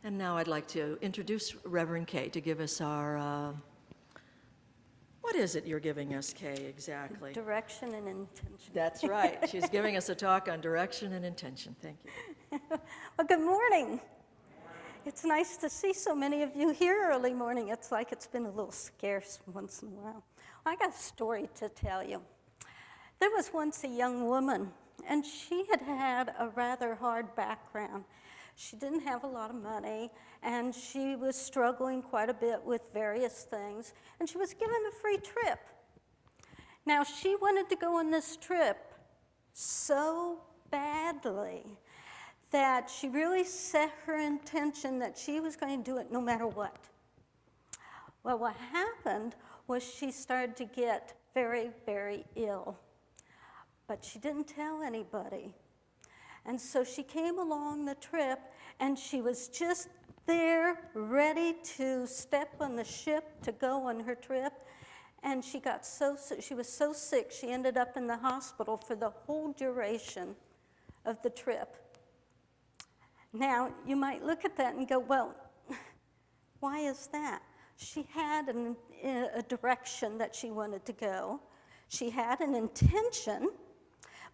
And now I'd like to introduce Reverend Kay to give us our, what is it you're giving us, Kay, exactly? Direction and intention. That's right. She's giving us a talk on direction and intention. Thank you. Well, good morning. It's nice to see so many of you here early morning. It's like it's been a little scarce once in a while. I got a story to tell you. There was once a young woman, and she had had a rather hard background. She didn't have a lot of money, and she was struggling quite a bit with various things, and she was given a free trip. Now, she wanted to go on this trip so badly that she really set her intention that she was going to do it no matter what. Well, what happened was she started to get very, very ill, but she didn't tell anybody. And so she came along the trip, and she was just there, ready to step on the ship to go on her trip. And she was so sick, she ended up in the hospital for the whole duration of the trip. Now, you might look at that and go, well, why is that? She had a direction that she wanted to go. She had an intention.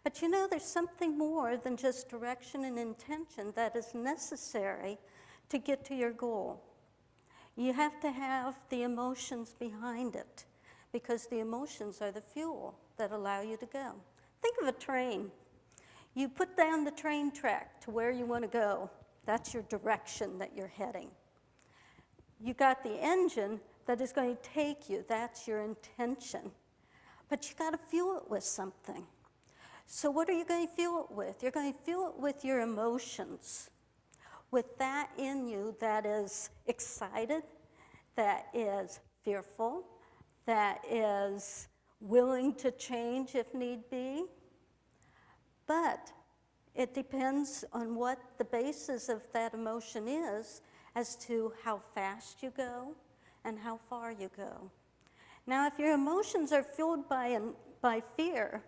But you know, there's something more than just direction and intention that is necessary to get to your goal. You have to have the emotions behind it, because the emotions are the fuel that allow you to go. Think of a train. You put down the train track to where you want to go. That's your direction that you're heading. You got the engine that is going to take you. That's your intention. But you got to fuel it with something. So what are you going to fuel it with? You're going to fuel it with your emotions, with that in you that is excited, that is fearful, that is willing to change if need be. But it depends on what the basis of that emotion is as to how fast you go and how far you go. Now, if your emotions are fueled by fear,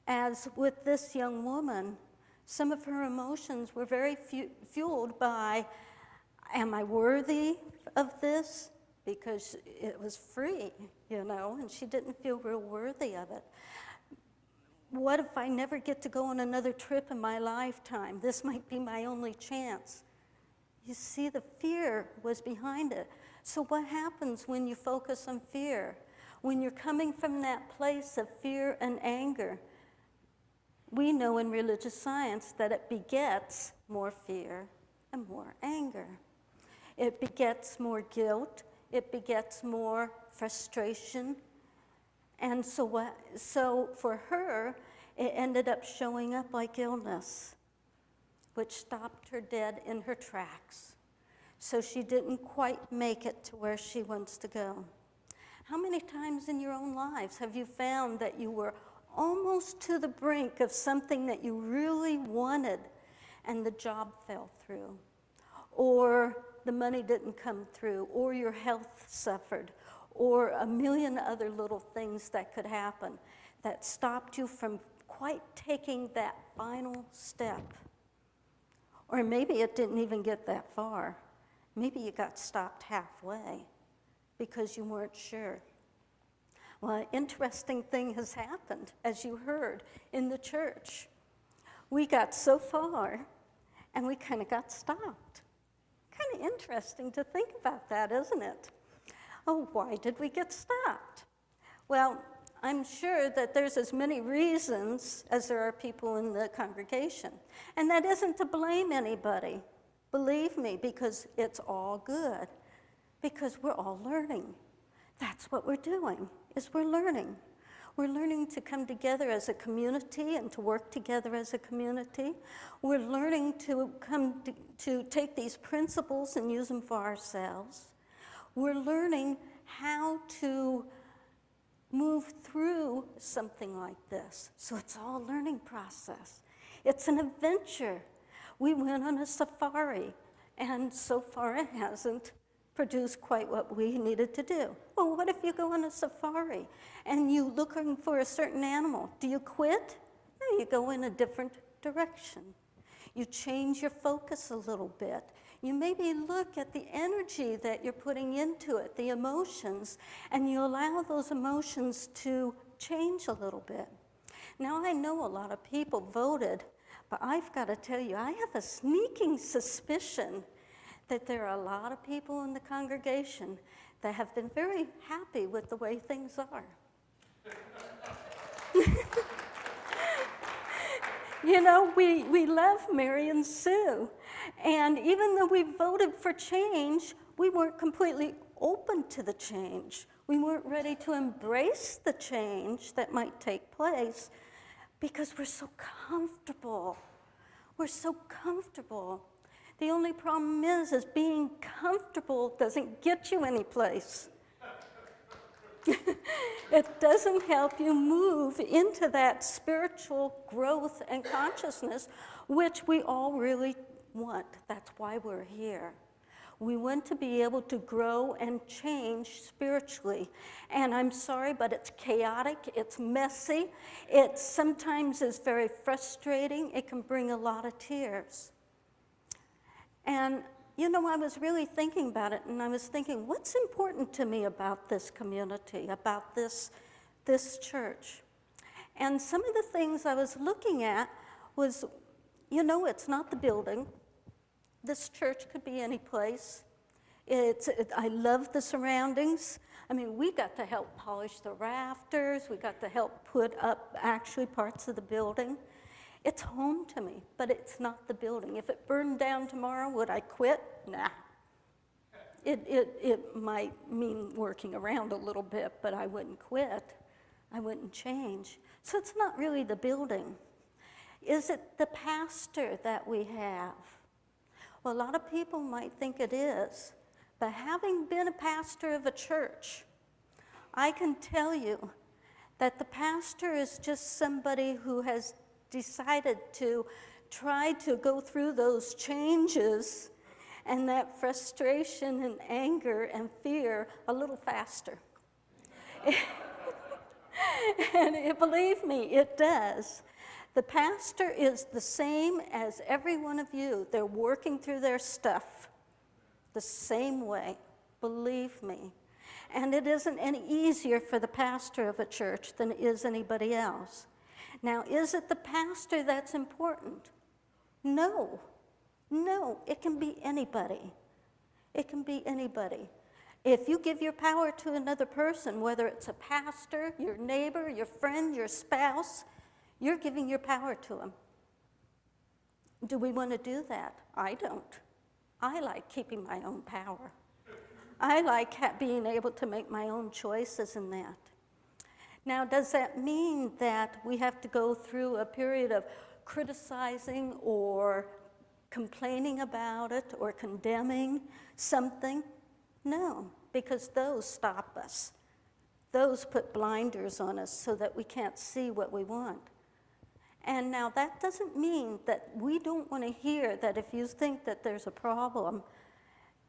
as with this young woman, some of her emotions were very fueled by, am I worthy of this? Because it was free, you know, and she didn't feel real worthy of it. What if I never get to go on another trip in my lifetime? This might be my only chance. You see, the fear was behind it. So what happens when you focus on fear? When you're coming from that place of fear and anger, we know in religious science that it begets more fear and more anger. It begets more guilt. It begets more frustration. And so for her, it ended up showing up like illness, which stopped her dead in her tracks. So she didn't quite make it to where she wants to go. How many times in your own lives have you found that you were almost to the brink of something that you really wanted, and the job fell through, or the money didn't come through, or your health suffered, or a million other little things that could happen that stopped you from quite taking that final step? Or maybe it didn't even get that far. Maybe you got stopped halfway because you weren't sure. Well, an interesting thing has happened, as you heard, in the church. We got so far, and we kind of got stopped. Kind of interesting to think about that, isn't it? Oh, why did we get stopped? Well, I'm sure that there's as many reasons as there are people in the congregation. And that isn't to blame anybody, believe me, because it's all good. Because we're all learning. That's what we're doing, is we're learning. We're learning to come together as a community and to work together as a community. We're learning to take these principles and use them for ourselves. We're learning how to move through something like this. So it's all a learning process. It's an adventure. We went on a safari, and so far it hasn't produced quite what we needed to do. Well, what if you go on a safari and you're looking for a certain animal? Do you quit? No, you go in a different direction. You change your focus a little bit. You maybe look at the energy that you're putting into it, the emotions, and you allow those emotions to change a little bit. Now, I know a lot of people voted, but I've got to tell you, I have a sneaking suspicion that there are a lot of people in the congregation that have been very happy with the way things are. You know, we love Mary and Sue, and even though we voted for change, we weren't completely open to the change. We weren't ready to embrace the change that might take place because we're so comfortable. We're so comfortable. The only problem is being comfortable doesn't get you anyplace. It doesn't help you move into that spiritual growth and consciousness, which we all really want. That's why we're here. We want to be able to grow and change spiritually. And I'm sorry, but it's chaotic, it's messy, it sometimes is very frustrating, it can bring a lot of tears. And you know, I was really thinking about it, and I was thinking, what's important to me about this community, about this church? And some of the things I was looking at was, you know, it's not the building. This church could be any place. I love the surroundings. I mean, we got to help polish the rafters. We got to help put up actually parts of the building. It's home to me, but it's not the building. If it burned down tomorrow, would I quit? Nah. It might mean working around a little bit, but I wouldn't quit. I wouldn't change. So it's not really the building. Is it the pastor that we have? Well, a lot of people might think it is, but having been a pastor of a church, I can tell you that the pastor is just somebody who has decided to try to go through those changes and that frustration and anger and fear a little faster. And believe me, it does. The pastor is the same as every one of you. They're working through their stuff the same way, believe me. And it isn't any easier for the pastor of a church than it is anybody else. Now, is it the pastor that's important? No. No, it can be anybody. It can be anybody. If you give your power to another person, whether it's a pastor, your neighbor, your friend, your spouse, you're giving your power to them. Do we want to do that? I don't. I like keeping my own power. I like being able to make my own choices in that. Now, does that mean that we have to go through a period of criticizing or complaining about it or condemning something? No, because those stop us. Those put blinders on us so that we can't see what we want. And now that doesn't mean that we don't want to hear that if you think that there's a problem,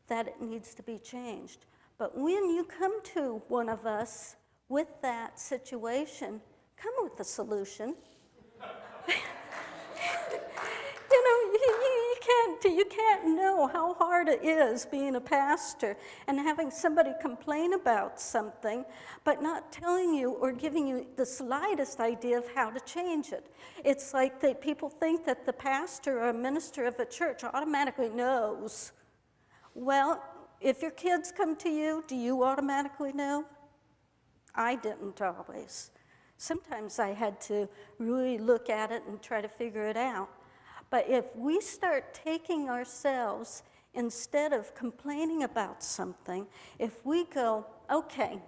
that it needs to be changed. But when you come to one of us with that situation, come with a solution. You know, you can't know how hard it is being a pastor and having somebody complain about something, but not telling you or giving you the slightest idea of how to change it. It's like people think that the pastor or minister of a church automatically knows. Well, if your kids come to you, do you automatically know? I didn't always. Sometimes I had to really look at it and try to figure it out. But if we start taking ourselves, instead of complaining about something, if we go, okay,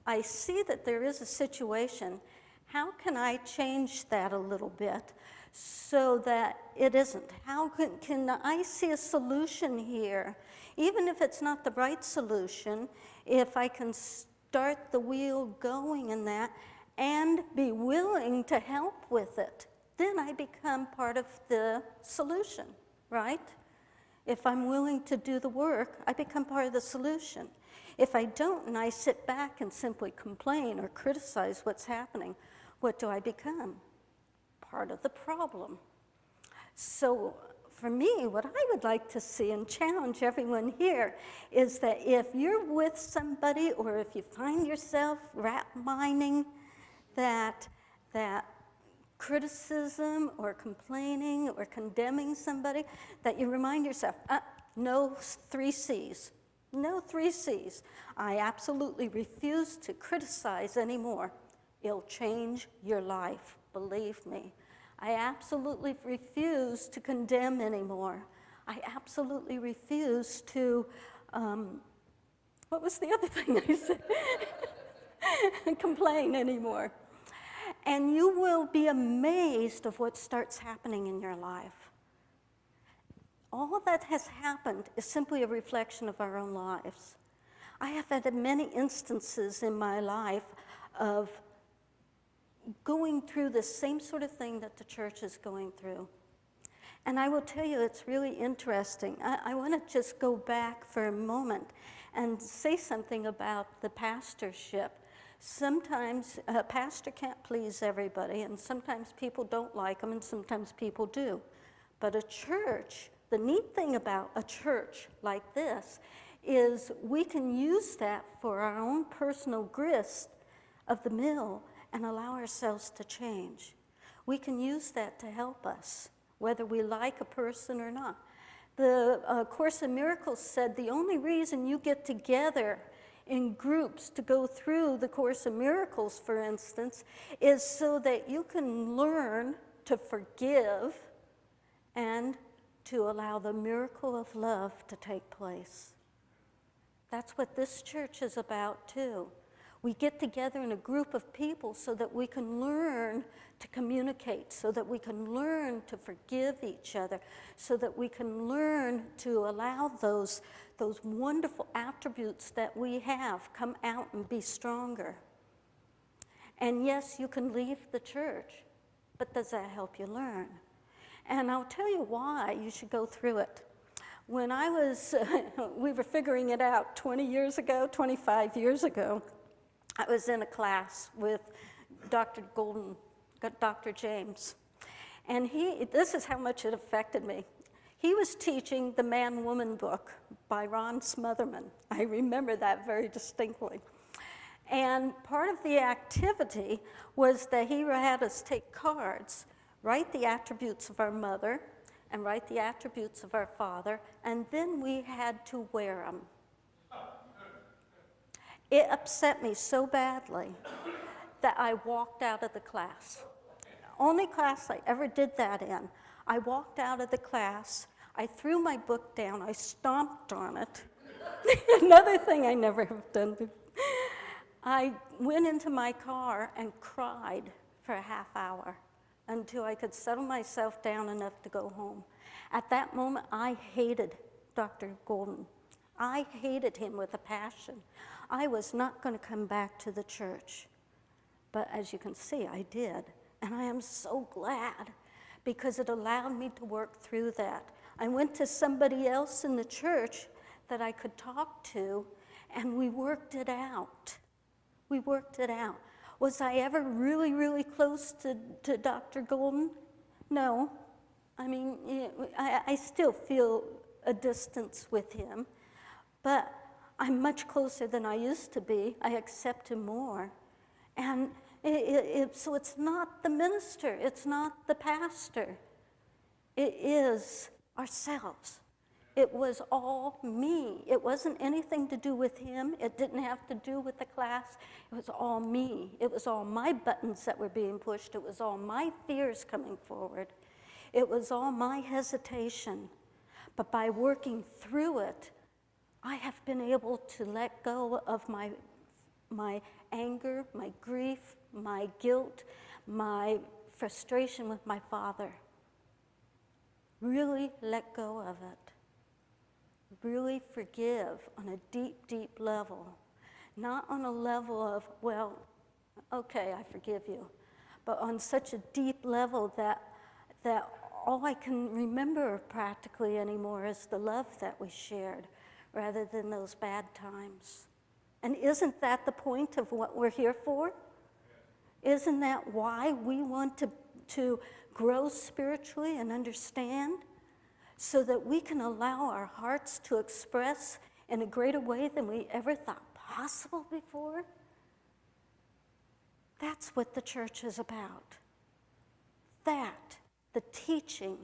I see that there is a situation, how can I change that a little bit so that it isn't? How can I see a solution here? Even if it's not the right solution, if I can start the wheel going in that and be willing to help with it, then I become part of the solution, right? If I'm willing to do the work, I become part of the solution. If I don't and I sit back and simply complain or criticize what's happening, what do I become? Part of the problem. So for me, what I would like to see and challenge everyone here is that if you're with somebody or if you find yourself mining that criticism or complaining or condemning somebody, that you remind yourself, no 3 C's. No 3 C's. I absolutely refuse to criticize anymore. It'll change your life, believe me. I absolutely refuse to condemn anymore. I absolutely refuse to, what was the other thing I said? Complain anymore. And you will be amazed of what starts happening in your life. All that has happened is simply a reflection of our own lives. I have had many instances in my life of going through the same sort of thing that the church is going through. And I will tell you, it's really interesting. I want to just go back for a moment and say something about the pastorship. Sometimes a pastor can't please everybody, and sometimes people don't like them, and sometimes people do. But a church, the neat thing about a church like this is we can use that for our own personal grist of the mill and allow ourselves to change. We can use that to help us, whether we like a person or not. The Course in Miracles said the only reason you get together in groups to go through the Course in Miracles, for instance, is so that you can learn to forgive and to allow the miracle of love to take place. That's what this church is about too. We get together in a group of people so that we can learn to communicate, so that we can learn to forgive each other, so that we can learn to allow those wonderful attributes that we have come out and be stronger. And yes, you can leave the church, but does that help you learn? And I'll tell you why you should go through it. When I was, we were figuring it out 20 years ago, 25 years ago, I was in a class with Dr. James, and this is how much it affected me. He was teaching the Man-Woman book by Ron Smotherman. I remember that very distinctly. And part of the activity was that he had us take cards, write the attributes of our mother, and write the attributes of our father, and then we had to wear them. It upset me so badly that I walked out of the class. Only class I ever did that in. I walked out of the class, I threw my book down, I stomped on it. Another thing I never have done before. I went into my car and cried for a half hour until I could settle myself down enough to go home. At that moment, I hated Dr. Golden. I hated him with a passion. I was not going to come back to the church. But as you can see, I did. And I am so glad because it allowed me to work through that. I went to somebody else in the church that I could talk to, and we worked it out. We worked it out. Was I ever really, really close to Dr. Golden? No. I mean, I still feel a distance with him, but I'm much closer than I used to be. I accept him more. And so it's not the minister, it's not the pastor. It is ourselves. It was all me. It wasn't anything to do with him. It didn't have to do with the class. It was all me. It was all my buttons that were being pushed. It was all my fears coming forward. It was all my hesitation. But by working through it, I have been able to let go of my anger, my grief, my guilt, my frustration with my father. Really let go of it. Really forgive on a deep, deep level. Not on a level of, well, okay, I forgive you, but on such a deep level that all I can remember practically anymore is the love that we shared rather than those bad times. And isn't that the point of what we're here for? Isn't that why we want to grow spiritually and understand? so that we can allow our hearts to express in a greater way than we ever thought possible before. That's what the church is about. That, the teaching,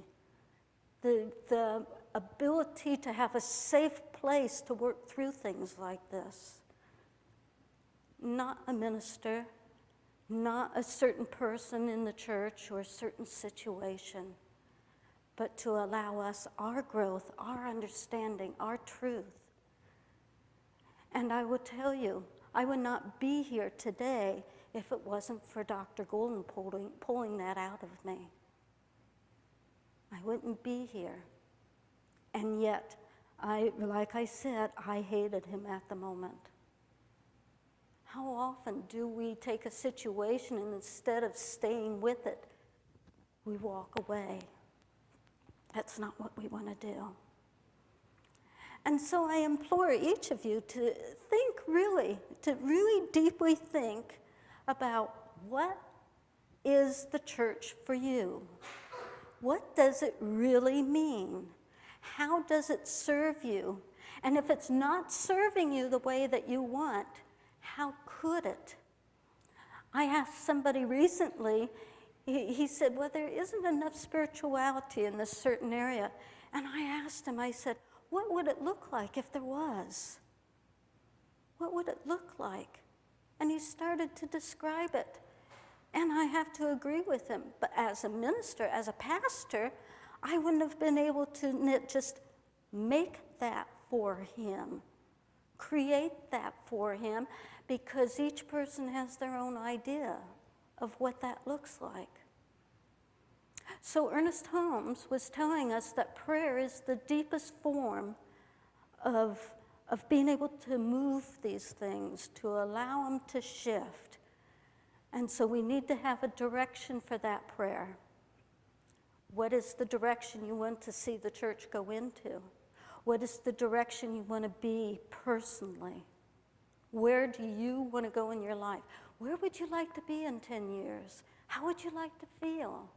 the ability to have a safe place to work through things like this. Not a minister, not a certain person in the church or a certain situation, but to allow us our growth, our understanding, our truth. And I will tell you, I would not be here today if it wasn't for Dr. Golden pulling that out of me. I wouldn't be here. And yet, like I said, I hated him at the moment. How often do we take a situation and instead of staying with it, we walk away? That's not what we want to do. And so I implore each of you to really deeply think about what is the church for you? What does it really mean? How does it serve you? And if it's not serving you the way that you want, how could it? I asked somebody recently, he said, well, there isn't enough spirituality in this certain area. And I asked him, I said, what would it look like if there was? What would it look like? And he started to describe it. And I have to agree with him. But as a minister, as a pastor, I wouldn't have been able to just make that for him, create that for him, because each person has their own idea of what that looks like. So Ernest Holmes was telling us that prayer is the deepest form of being able to move these things, to allow them to shift. And so we need to have a direction for that prayer. What is the direction you want to see the church go into? What is the direction you want to be personally? Where do you want to go in your life? Where would you like to be in 10 years? How would you like to feel?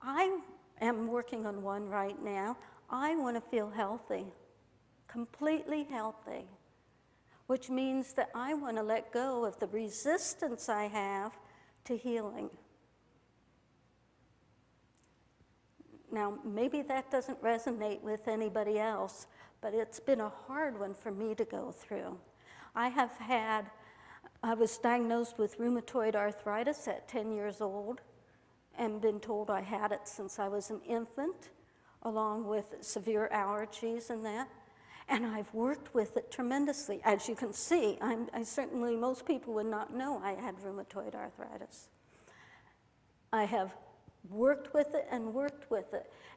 I am working on one right now. I want to feel healthy, completely healthy, which means that I want to let go of the resistance I have to healing. Now, maybe that doesn't resonate with anybody else, but it's been a hard one for me to go through. I was diagnosed with rheumatoid arthritis at 10 years old and been told I had it since I was an infant, along with severe allergies and that. And I've worked with it tremendously. As you can see, most people would not know I had rheumatoid arthritis. I have worked with it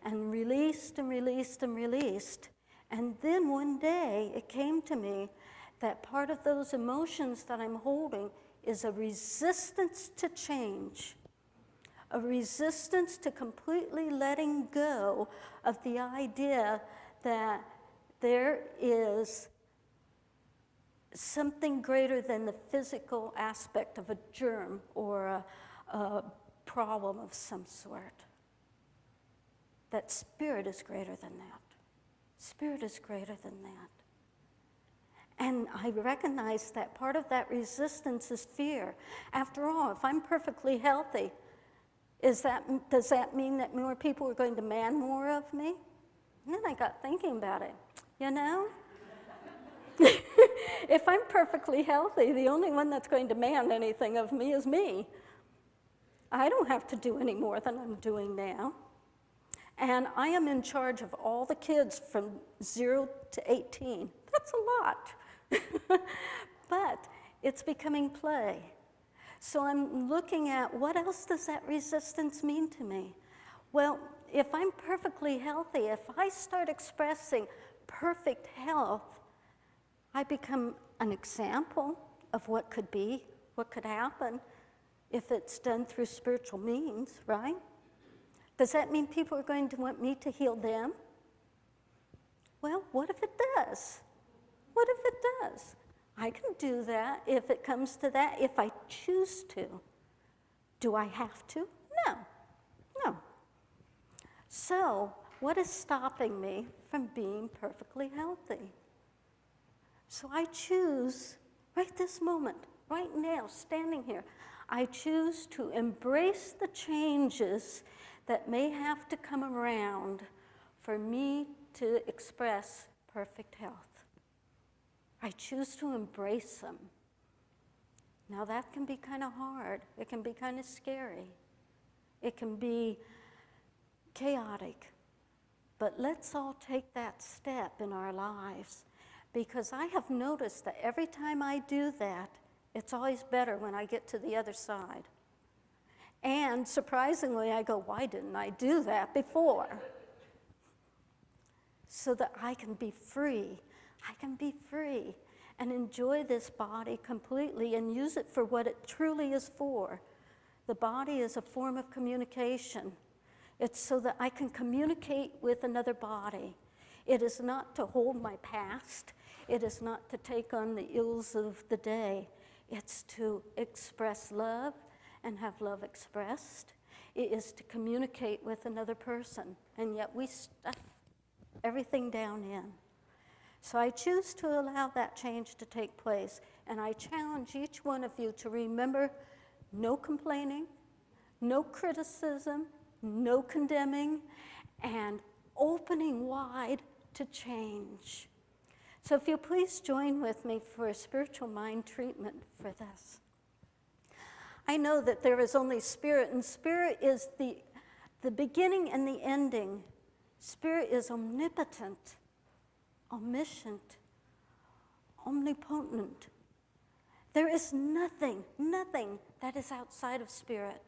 and released and released and released. And then one day it came to me that part of those emotions that I'm holding is a resistance to change, a resistance to completely letting go of the idea that there is something greater than the physical aspect of a germ or a problem of some sort. That spirit is greater than that. Spirit is greater than that. And I recognize that part of that resistance is fear. After all, if I'm perfectly healthy, does that mean that more people are going to demand more of me? And then I got thinking about it. You know, if I'm perfectly healthy, the only one that's going to demand anything of me is me. I don't have to do any more than I'm doing now. And I am in charge of all the kids from 0 to 18. That's a lot. But it's becoming play. So I'm looking at what else does that resistance mean to me? Well, if I'm perfectly healthy, if I start expressing perfect health, I become an example of what could be, what could happen if it's done through spiritual means, right? Does that mean people are going to want me to heal them? Well, what if it does? What if it does? I can do that if it comes to that, if I choose to. Do I have to? No. So What is stopping me from being perfectly healthy? So I choose, right this moment, right now, standing here, I choose to embrace the changes that may have to come around for me to express perfect health. I choose to embrace them. Now that can be kind of hard. It can be kind of scary. It can be chaotic. But let's all take that step in our lives, because I have noticed that every time I do that, it's always better when I get to the other side. And surprisingly, I go, why didn't I do that before? So that I can be free. I can be free and enjoy this body completely and use it for what it truly is for. The body is a form of communication. It's so that I can communicate with another body. It is not to hold my past. It is not to take on the ills of the day. It's to express love and have love expressed. It is to communicate with another person, and yet we stuff everything down in. So I choose to allow that change to take place, and I challenge each one of you to remember no complaining, no criticism, no condemning, and opening wide to change. So if you'll please join with me for a spiritual mind treatment for this. I know that there is only spirit, and spirit is the beginning and the ending. Spirit is omnipotent, omniscient, omnipotent. There is nothing that is outside of spirit.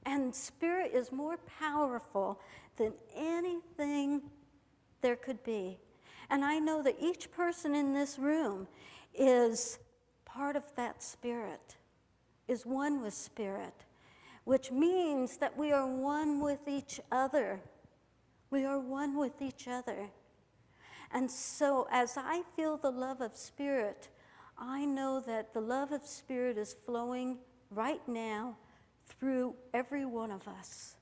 And spirit is more powerful than anything there could be. And I know that each person in this room is part of that spirit, is one with spirit, which means that we are one with each other. We are one with each other. And so as I feel the love of spirit, I know that the love of spirit is flowing right now through every one of us.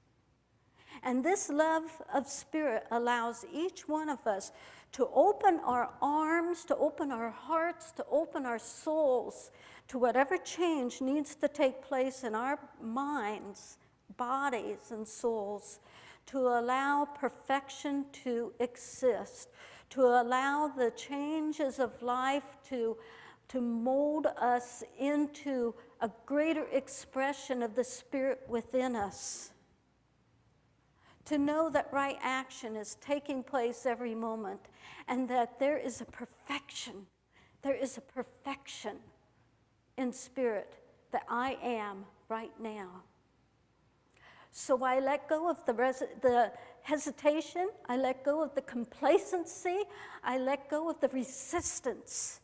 And this love of spirit allows each one of us to open our arms, to open our hearts, to open our souls to whatever change needs to take place in our minds, bodies, and souls, to allow perfection to exist, to allow the changes of life to mold us into a greater expression of the spirit within us. To know that right action is taking place every moment, and that there is a perfection in spirit that I am right now. So I let go of the hesitation, I let go of the complacency, I let go of the resistance.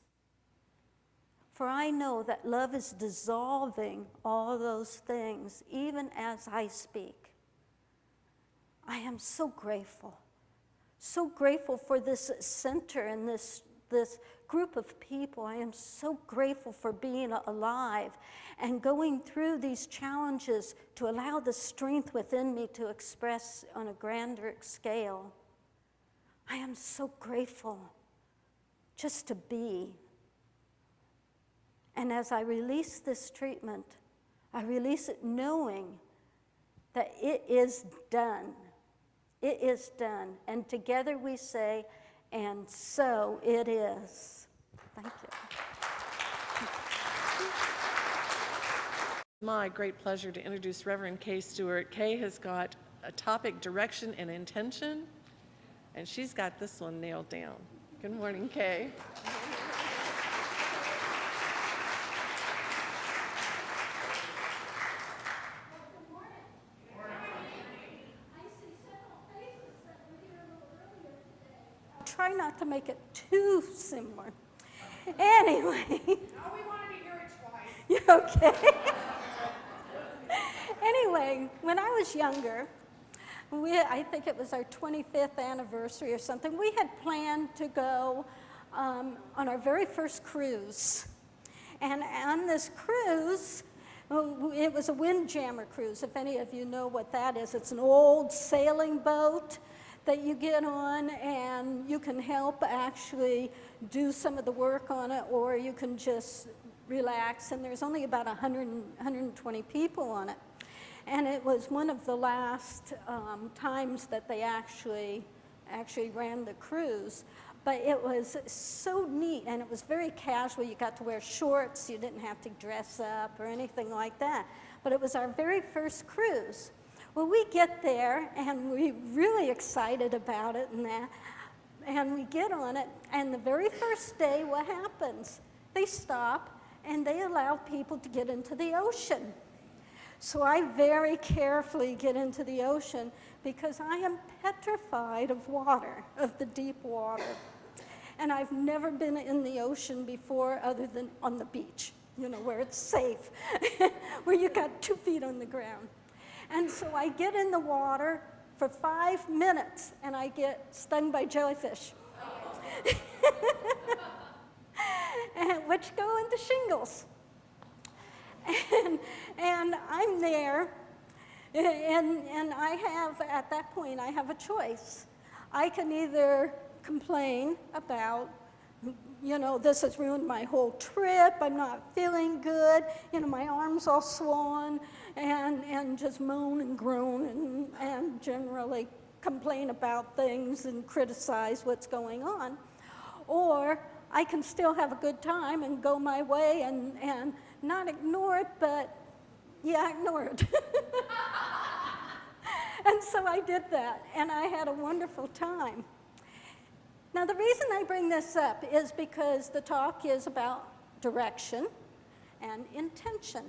For I know that love is dissolving all those things, even as I speak. I am so grateful for this center and this group of people. I am so grateful for being alive and going through these challenges to allow the strength within me to express on a grander scale. I am so grateful just to be. And as I release this treatment, I release it knowing that it is done. It is done. And together we say, and so it is. Thank you. My great pleasure to introduce Reverend Kay Stewart. Kay has got a topic, direction and intention, and she's got this one nailed down. Good morning, Kay. Try not to make it too similar. Anyway. Oh, we wanted to hear it twice. You're okay. Anyway, when I was younger, I think it was our 25th anniversary or something, we had planned to go on our very first cruise. And on this cruise, it was a windjammer cruise, if any of you know what that is. It's an old sailing boat that you get on and you can help actually do some of the work on it, or you can just relax. And there's only about 120 people on it. And it was one of the last times that they actually ran the cruise. But it was so neat, and it was very casual. You got to wear shorts. You didn't have to dress up or anything like that. But it was our very first cruise. Well, we get there, and we're really excited about it and that. And we get on it, and the very first day, what happens? They stop, and they allow people to get into the ocean. So I very carefully get into the ocean because I am petrified of water, of the deep water. And I've never been in the ocean before other than on the beach, you know, where it's safe, where you got 2 feet on the ground. And so I get in the water for 5 minutes and I get stung by jellyfish, which go into shingles. And I'm there, and I have, at that point, I have a choice. I can either complain about, you know, this has ruined my whole trip, I'm not feeling good, you know, my arm's all swollen, and just moan and groan and generally complain about things and criticize what's going on. Or I can still have a good time and go my way and not ignore it, but yeah, ignore it. And so I did that, and I had a wonderful time. Now, the reason I bring this up is because the talk is about direction and intention.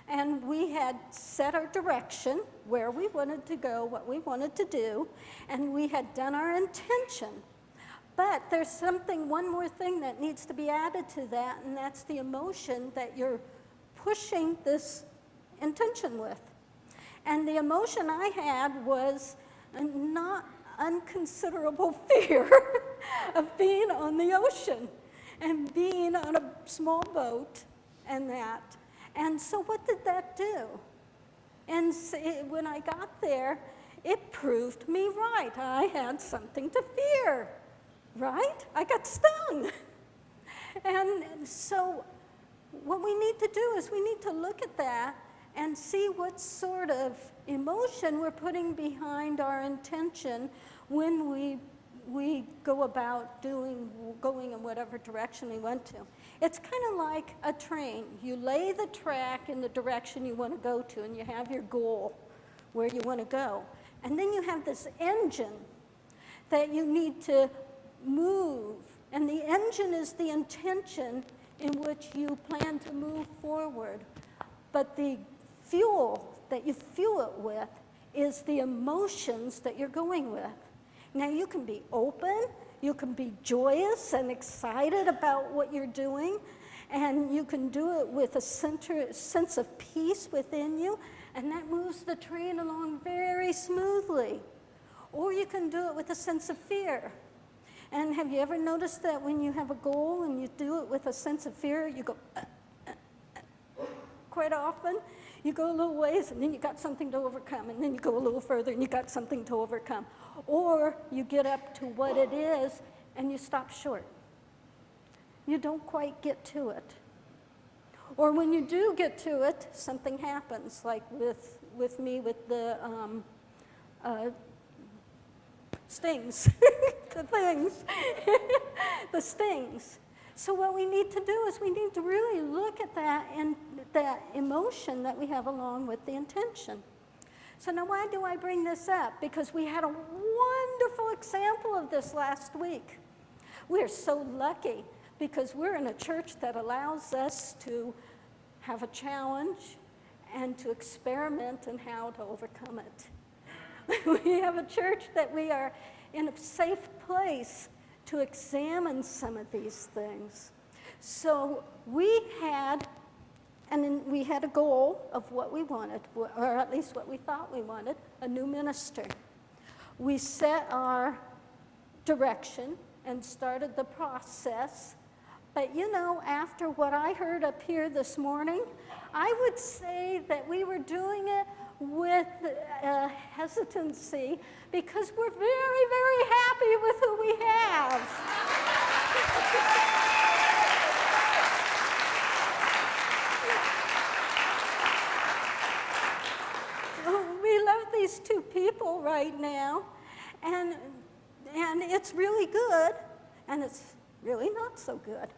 And we had set our direction, where we wanted to go, what we wanted to do, and we had done our intention. But there's one more thing that needs to be added to that, and that's the emotion that you're pushing this intention with. And the emotion I had was not unconsiderable fear of being on the ocean and being on a small boat and that. And so what did that do? And when I got there, it proved me right. I had something to fear, right? I got stung. And so what we need to do is we need to look at that and see what sort of emotion we're putting behind our intention when we go about going in whatever direction we want to. It's kind of like a train. You lay the track in the direction you want to go to, and you have your goal where you want to go. And then you have this engine that you need to move. And the engine is the intention in which you plan to move forward. But the fuel that you fuel it with is the emotions that you're going with. Now, you can be open, you can be joyous and excited about what you're doing, and you can do it with a sense of peace within you, and that moves the train along very smoothly. Or you can do it with a sense of fear. And have you ever noticed that when you have a goal and you do it with a sense of fear, you go, quite often, you go a little ways and then you got something to overcome, and then you go a little further and you got something to overcome. Or you get up to what it is and you stop short. You don't quite get to it. Or when you do get to it, something happens, like with me with the stings, the stings. So what we need to do is we need to really look at that and that emotion that we have along with the intention. So now why do I bring this up? Because we had a wonderful example of this last week. We're so lucky because we're in a church that allows us to have a challenge and to experiment in how to overcome it. We have a church that we are in a safe place to examine some of these things. So we had a goal of what we wanted, or at least what we thought we wanted, a new minister. We set our direction and started the process. But you know, after what I heard up here this morning, I would say that we were doing it with hesitancy because we're very, very happy with who we have. We love these two people right now, and it's really good, and it's really not so good.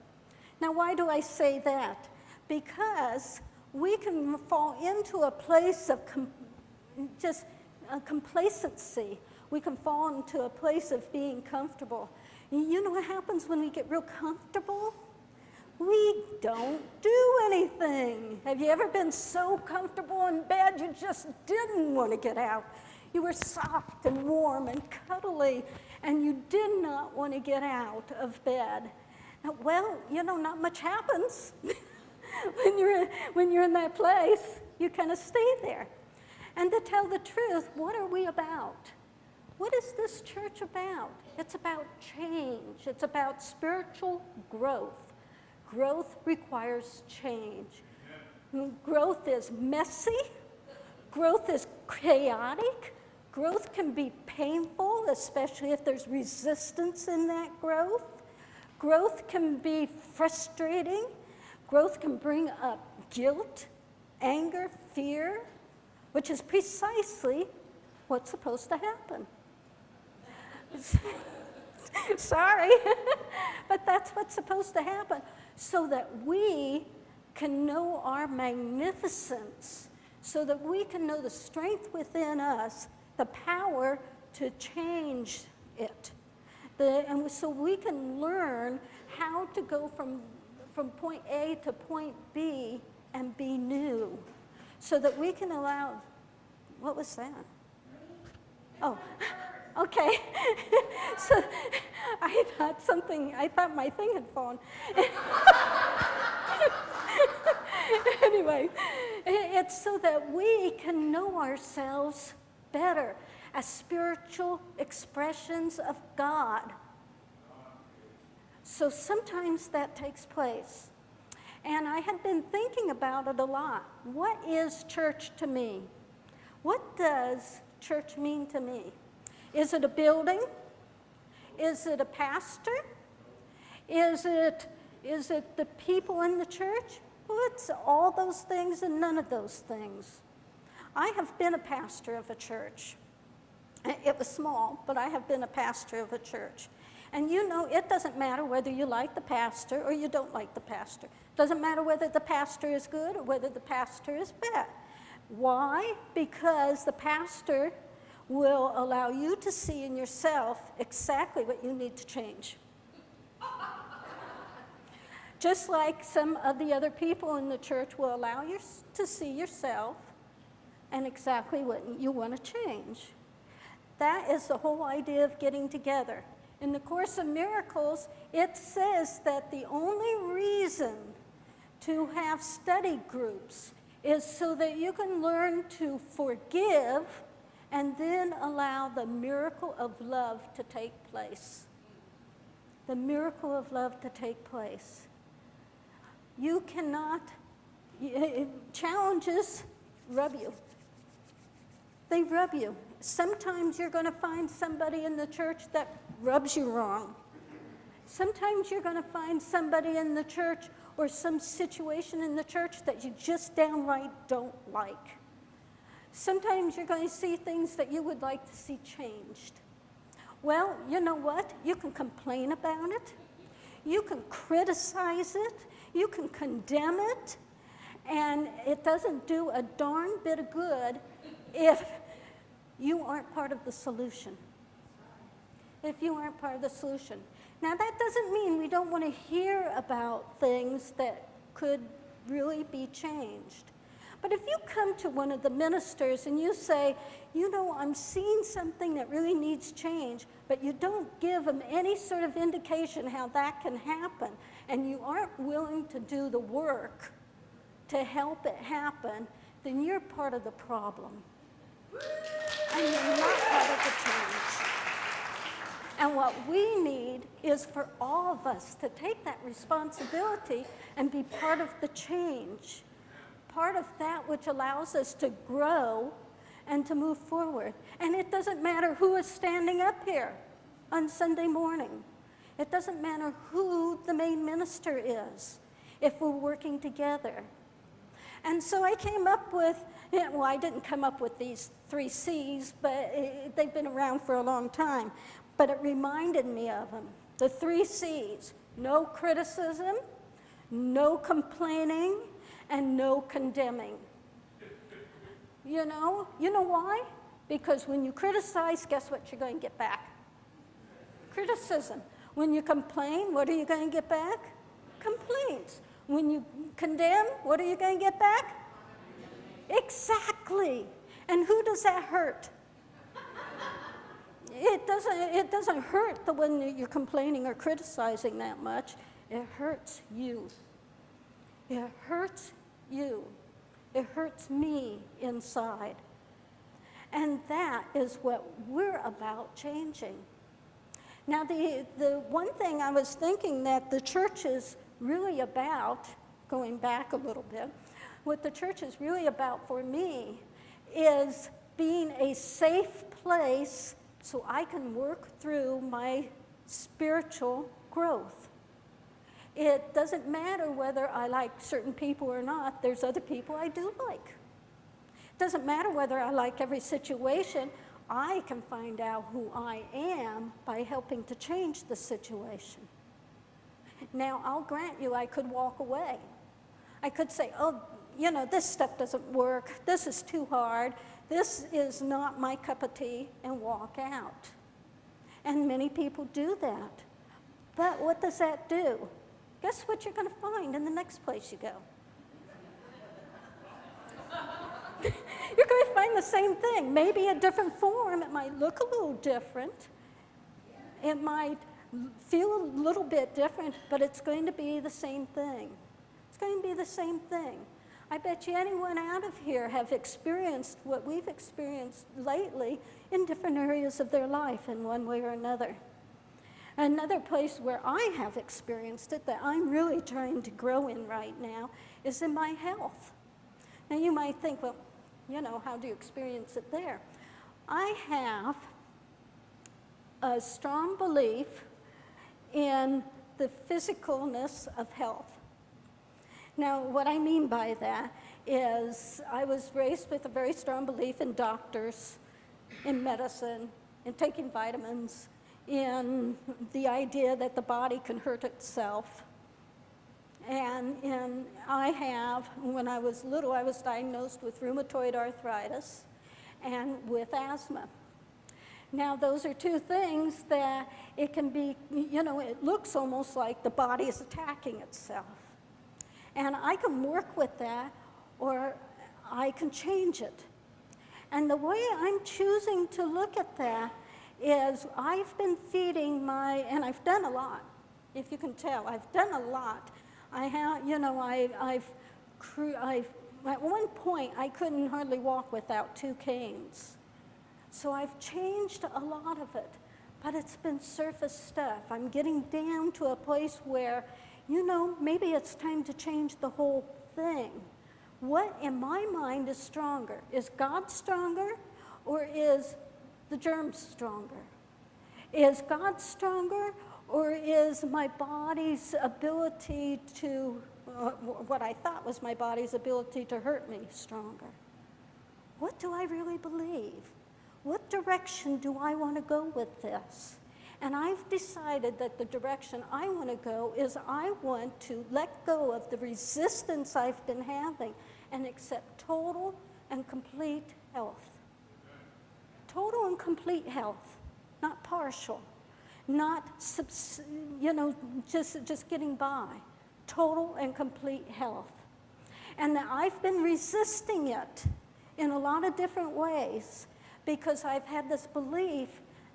Now, why do I say that? Because we can fall into a place of complacency. We can fall into a place of being comfortable. You know what happens when we get real comfortable? We don't do anything. Have you ever been so comfortable in bed you just didn't want to get out? You were soft and warm and cuddly, and you did not want to get out of bed. Well, you know, not much happens when you're in that place. You kind of stay there. And to tell the truth, what are we about? What is this church about? It's about change. It's about spiritual growth. Growth requires change. Growth is messy. Growth is chaotic. Growth can be painful, especially if there's resistance in that growth. Growth can be frustrating. Growth can bring up guilt, anger, fear, which is precisely what's supposed to happen. Sorry, but that's what's supposed to happen, so that we can know our magnificence, so that we can know the strength within us, the power to change it. And so we can learn how to go from point A to point B and be new, so that we can allow, what was that? Oh, okay. So I thought my thing had fallen. Anyway, it's so that we can know ourselves better as spiritual expressions of God. So sometimes that takes place. And I had been thinking about it a lot. What is church to me? What does church mean to me? Is it a building? Is it a pastor? Is it the people in the church? Well, it's all those things and none of those things. I have been a pastor of a church. It was small, but I have been a pastor of a church. And you know, it doesn't matter whether you like the pastor or you don't like the pastor. It doesn't matter whether the pastor is good or whether the pastor is bad. Why? Because the pastor will allow you to see in yourself exactly what you need to change. Just like some of the other people in the church will allow you to see yourself and exactly what you want to change. That is the whole idea of getting together. In the Course of Miracles, it says that the only reason to have study groups is so that you can learn to forgive and then allow the miracle of love to take place. The miracle of love to take place. You cannot, challenges rub you. They rub you. Sometimes you're going to find somebody in the church that rubs you wrong. Sometimes you're going to find somebody in the church or some situation in the church that you just downright don't like. Sometimes you're going to see things that you would like to see changed. Well, you know what? You can complain about it. You can criticize it. You can condemn it. And it doesn't do a darn bit of good if you aren't part of the solution. If you aren't part of the solution. Now, that doesn't mean we don't want to hear about things that could really be changed. But if you come to one of the ministers and you say, you know, I'm seeing something that really needs change, but you don't give them any sort of indication how that can happen, and you aren't willing to do the work to help it happen, then you're part of the problem. And you're not part of the change. And what we need is for all of us to take that responsibility and be part of the change. Part of that which allows us to grow and to move forward. And it doesn't matter who is standing up here on Sunday morning. It doesn't matter who the main minister is if we're working together. And so I came up with, well, I didn't come up with these 3 C's, but they've been around for a long time. But it reminded me of them. The 3 C's: no criticism, no complaining, and no condemning. You know why? Because when you criticize, guess what you're going to get back? Criticism. When you complain, what are you going to get back? Complaints. When you condemn, what are you going to get back? Exactly. And who does that hurt? It doesn't hurt the when you're complaining or criticizing that much. It hurts you. It hurts you. It hurts me inside. And that is what we're about changing. Now, the one thing I was thinking that the church is really about, going back a little bit, what the church is really about for me is being a safe place so I can work through my spiritual growth. It doesn't matter whether I like certain people or not. There's other people I do like. It doesn't matter whether I like every situation. I can find out who I am by helping to change the situation. Now, I'll grant you I could walk away. I could say, oh, this stuff doesn't work. This is too hard. This is not my cup of tea, and walk out. And many people do that. But what does that do? Guess what you're going to find in the next place you go? You're going to find the same thing, maybe a different form. It might look a little different. It might feel a little bit different, but it's going to be the same thing. It's going to be the same thing. I bet you anyone out of here have experienced what we've experienced lately in different areas of their life in one way or another. Another place where I have experienced it that I'm really trying to grow in right now is in my health. Now you might think, well, how do you experience it there? I have a strong belief in the physicalness of health. Now, what I mean by that is I was raised with a very strong belief in doctors, in medicine, in taking vitamins, in the idea that the body can hurt itself. And when I was little, I was diagnosed with rheumatoid arthritis and with asthma. Now, those are 2 things that it can be, it looks almost like the body is attacking itself. And I can work with that, or I can change it. And the way I'm choosing to look at that is I've been feeding and I've done a lot. If you can tell, I've done a lot. I have, at one point, I couldn't hardly walk without 2 canes. So I've changed a lot of it, but it's been surface stuff. I'm getting down to a place where, maybe it's time to change the whole thing. What in my mind is stronger? Is God stronger, or is the germs stronger? Is God stronger, or is my body's ability to, what I thought was my body's ability to hurt me, stronger? What do I really believe? What direction do I want to go with this? And I've decided that the direction I want to go is I want to let go of the resistance I've been having and accept total and complete health. Total and complete health, not partial, not just getting by. Total and complete health. And I've been resisting it in a lot of different ways because I've had this belief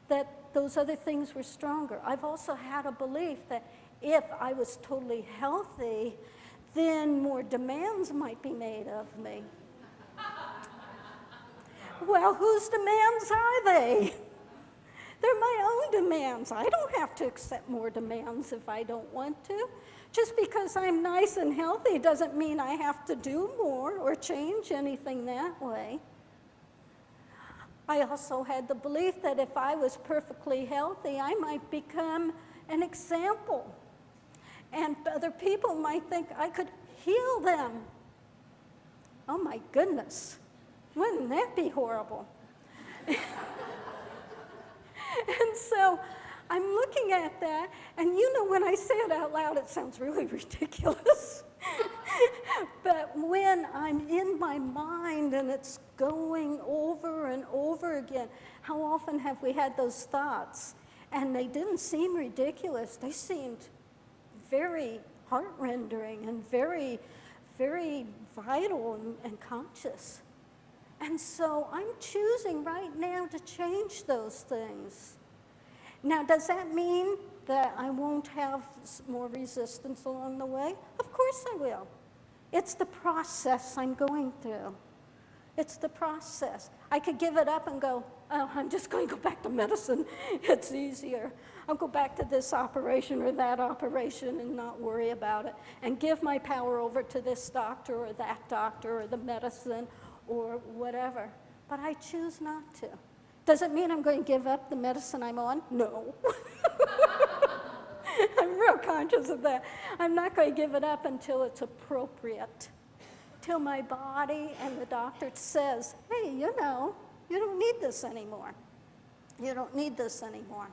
that those other things were stronger. I've also had a belief that if I was totally healthy, then more demands might be made of me. Well, whose demands are they? They're my own demands. I don't have to accept more demands if I don't want to. Just because I'm nice and healthy doesn't mean I have to do more or change anything that way. I also had the belief that if I was perfectly healthy, I might become an example. And other people might think I could heal them. Oh my goodness, wouldn't that be horrible? And so I'm looking at that, and you know, when I say it out loud, it sounds really ridiculous. But when I'm in my mind and it's going over and over again, how often have we had those thoughts? And they didn't seem ridiculous. They seemed very heart-rending and very, very vital and conscious. And so I'm choosing right now to change those things. Now, does that mean that I won't have more resistance along the way? Of course I will. It's the process I'm going through. It's the process. I could give it up and go, oh, I'm just going to go back to medicine. It's easier. I'll go back to this operation or that operation and not worry about it, and give my power over to this doctor or that doctor or the medicine or whatever. But I choose not to. Does it mean I'm going to give up the medicine I'm on? No. I'm real conscious of that. I'm not going to give it up until it's appropriate, till my body and the doctor says, hey, you know, you don't need this anymore. You don't need this anymore.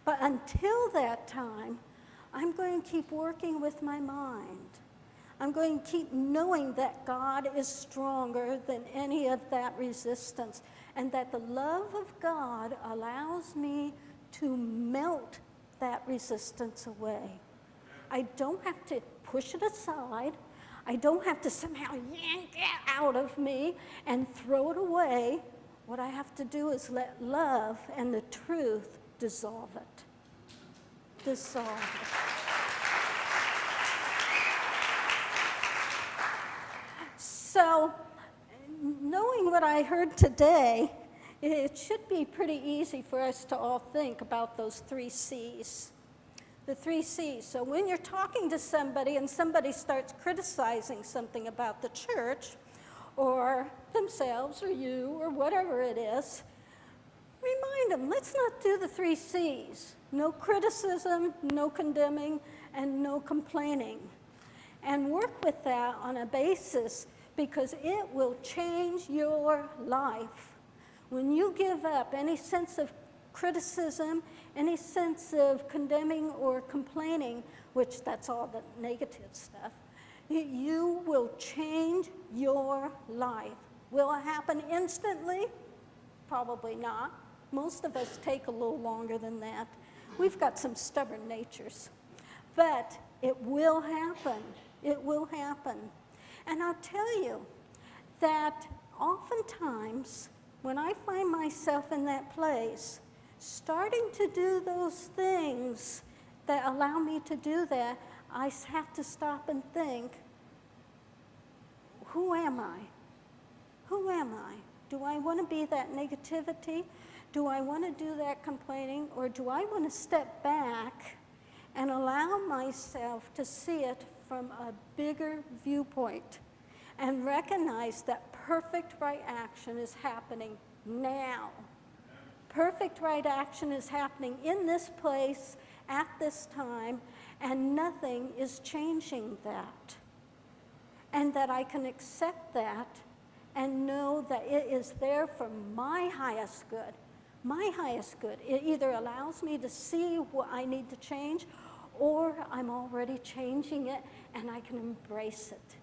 But until that time, I'm going to keep working with my mind. I'm going to keep knowing that God is stronger than any of that resistance, and that the love of God allows me to melt that resistance away. I don't have to push it aside. I don't have to somehow yank it out of me and throw it away. What I have to do is let love and the truth dissolve it. Dissolve it. So, knowing what I heard today, it should be pretty easy for us to all think about those 3 C's. The 3 C's. So when you're talking to somebody and somebody starts criticizing something about the church or themselves or you or whatever it is, remind them, let's not do the 3 C's. No criticism, no condemning, and no complaining. And work with that on a basis, because it will change your life. When you give up any sense of criticism, any sense of condemning or complaining, which that's all the negative stuff, you will change your life. Will it happen instantly? Probably not. Most of us take a little longer than that. We've got some stubborn natures. But it will happen. It will happen. And I'll tell you that oftentimes when I find myself in that place, starting to do those things that allow me to do that, I have to stop and think, who am I? Who am I? Do I want to be that negativity? Do I want to do that complaining? Or do I want to step back and allow myself to see it from a bigger viewpoint and recognize that perfect right action is happening now? Perfect right action is happening in this place at this time, and nothing is changing that. And that I can accept that and know that it is there for my highest good. My highest good. It either allows me to see what I need to change, or I'm already changing it and I can embrace it.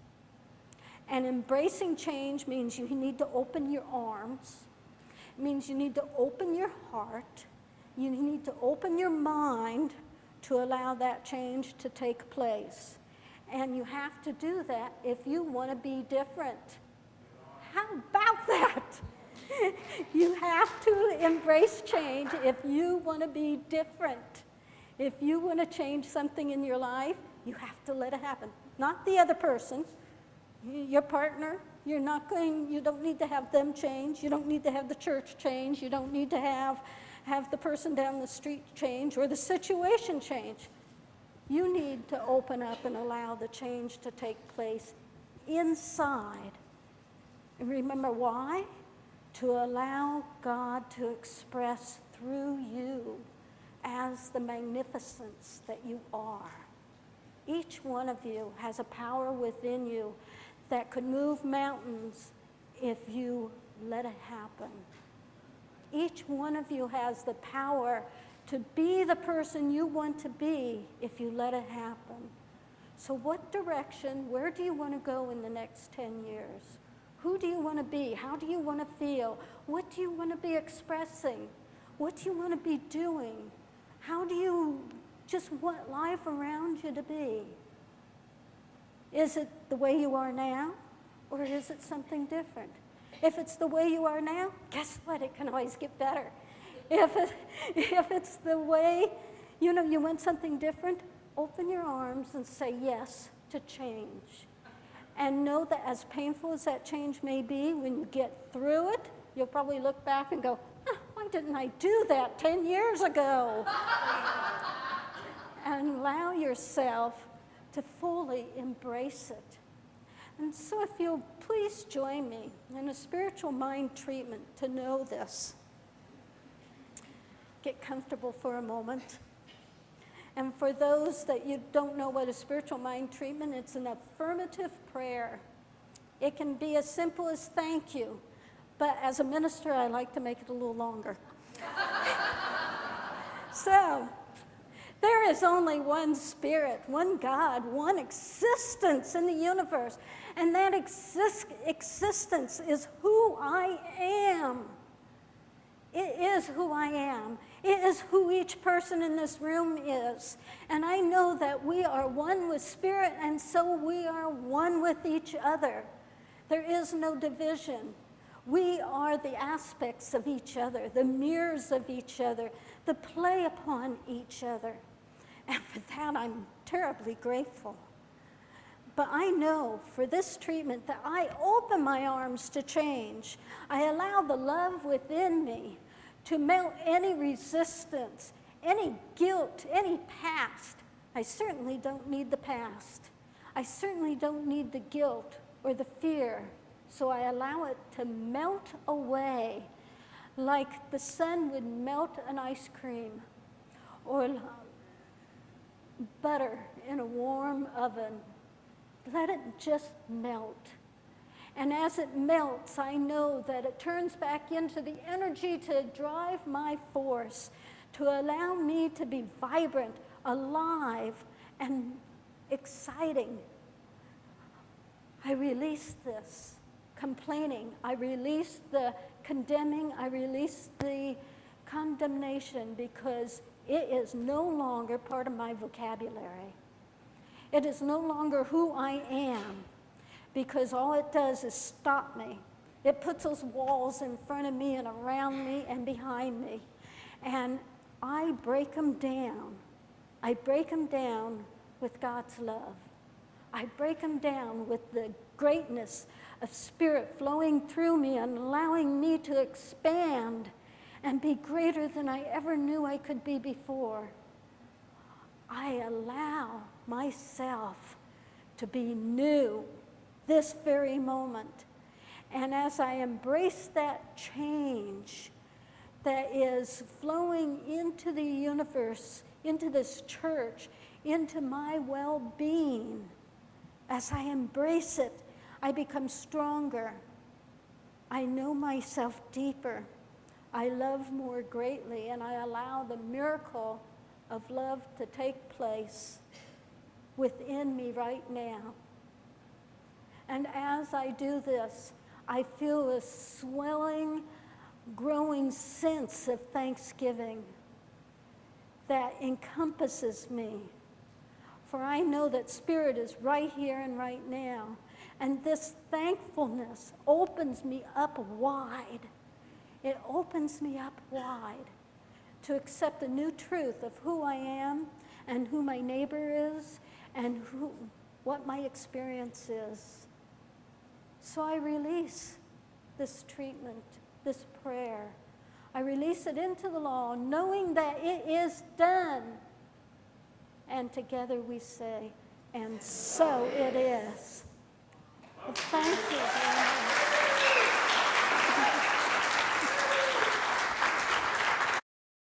And embracing change means you need to open your arms. It means you need to open your heart. You need to open your mind to allow that change to take place. And you have to do that if you want to be different. How about that? You have to embrace change if you want to be different. If you want to change something in your life, you have to let it happen. Not the other person, your partner. You don't need to have them change. You don't need to have the church change. You don't need to have the person down the street change or the situation change. You need to open up and allow the change to take place inside. And remember why? to allow God to express through you as the magnificence that you are. Each one of you has a power within you that could move mountains if you let it happen. Each one of you has the power to be the person you want to be if you let it happen. So what direction, where do you want to go in the next 10 years? Who do you want to be? How do you want to feel? What do you want to be expressing? What do you want to be doing? How do you just want life around you to be? Is it the way you are now, or is it something different? If it's the way you are now, guess what? It can always get better. If it's the way, you want something different, open your arms and say yes to change. And know that as painful as that change may be, when you get through it, you'll probably look back and go, why didn't I do that 10 years ago? And allow yourself to fully embrace it. And so if you'll please join me in a spiritual mind treatment to know this. Get comfortable for a moment. And for those that you don't know what a spiritual mind treatment, it's an affirmative prayer. It can be as simple as thank you, but as a minister, I like to make it a little longer. So, there is only one spirit, one God, one existence in the universe, and that existence is who I am. It is who I am. It is who each person in this room is. And I know that we are one with spirit, and so we are one with each other. There is no division. We are the aspects of each other, the mirrors of each other, the play upon each other. And for that, I'm terribly grateful. But I know for this treatment that I open my arms to change. I allow the love within me to melt any resistance, any guilt, any past. I certainly don't need the past. I certainly don't need the guilt or the fear. So I allow it to melt away like the sun would melt an ice cream or butter in a warm oven. Let it just melt. And as it melts, I know that it turns back into the energy to drive my force, to allow me to be vibrant, alive, and exciting. I release this complaining. I release the condemning. I release the condemnation because it is no longer part of my vocabulary. It is no longer who I am, because all it does is stop me. It puts those walls in front of me and around me and behind me. And I break them down. I break them down with God's love. I break them down with the greatness of Spirit flowing through me and allowing me to expand and be greater than I ever knew I could be before. I allow myself to be new this very moment. And as I embrace that change that is flowing into the universe, into this church, into my well-being, as I embrace it, I become stronger. I know myself deeper. I love more greatly, and I allow the miracle of love to take place within me right now. And as I do this, I feel a swelling, growing sense of thanksgiving that encompasses me. For I know that Spirit is right here and right now. And this thankfulness opens me up wide. It opens me up wide to accept a new truth of who I am and who my neighbor is and what my experience is. So I release this treatment, this prayer. I release it into the law, knowing that it is done. And together we say, and so it is. Well, thank you very much.